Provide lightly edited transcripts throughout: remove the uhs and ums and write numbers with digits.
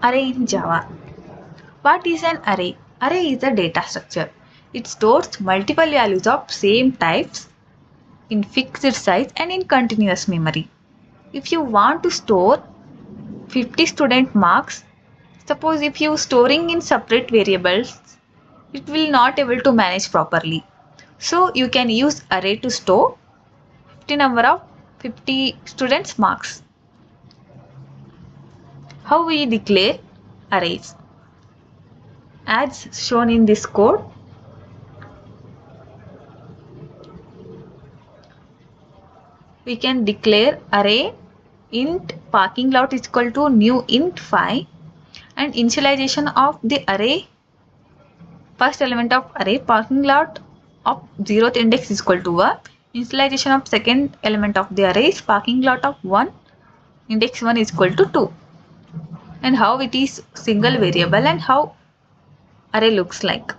Array in Java. What is an array? Array is a data structure. It stores multiple values of same types in fixed size and in continuous memory. If you want to store 50 student marks, suppose if you storing in separate variables, it will not able to manage properly. So you can use array to store 50 number of 50 students marks. How we declare arrays? As shown in this code, we can declare array int parking lot is equal to new int 5 and initialization of the array, first element of array parking lot of 0th index is equal to 1. Initialization of second element of the array is parking lot of 1, index 1 is equal to 2. And how it is single variable and how array looks like.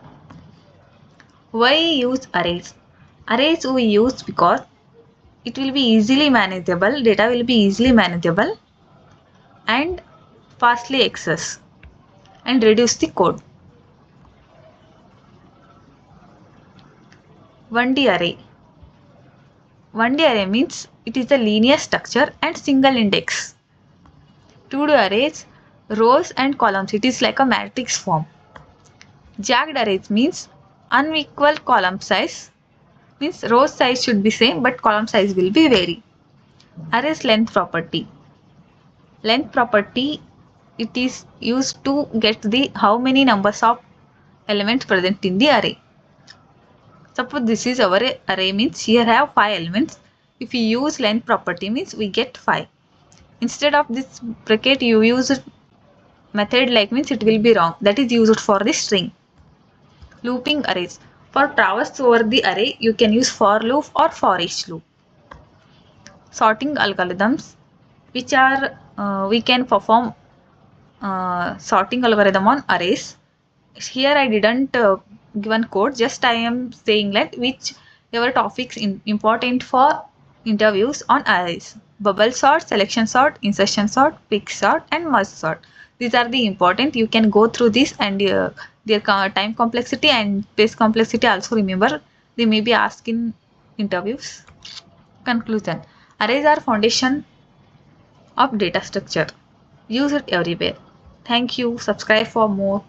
Why use arrays? Arrays we use because it will be easily manageable, data will be easily manageable and fastly access and reduce the code. 1D array. 1D array means it is a linear structure and single index. 2D arrays, rows and columns, it is like a matrix form. Jagged arrays means unequal column size, means row size should be same but column size will be vary. Arrays length property. Length property, it is used to get the how many numbers of elements present in the array. Suppose this is our array means here have 5 elements. If you use length property means we get 5. Instead of this bracket you use method like means it will be wrong. That is used for the string. Looping arrays. For traverse over the array you can use for loop or for each loop. Sorting algorithms, which are we can perform sorting algorithm on arrays. Here I didn't given code, just I am saying that which ever topics important for interviews on arrays. Bubble sort, selection sort, insertion sort, pick sort and merge sort. These are the important. You can go through this and their time complexity and space complexity also remember. They may be asked in interviews. Conclusion. Arrays are foundation of data structure. Use it everywhere. Thank you. Subscribe for more.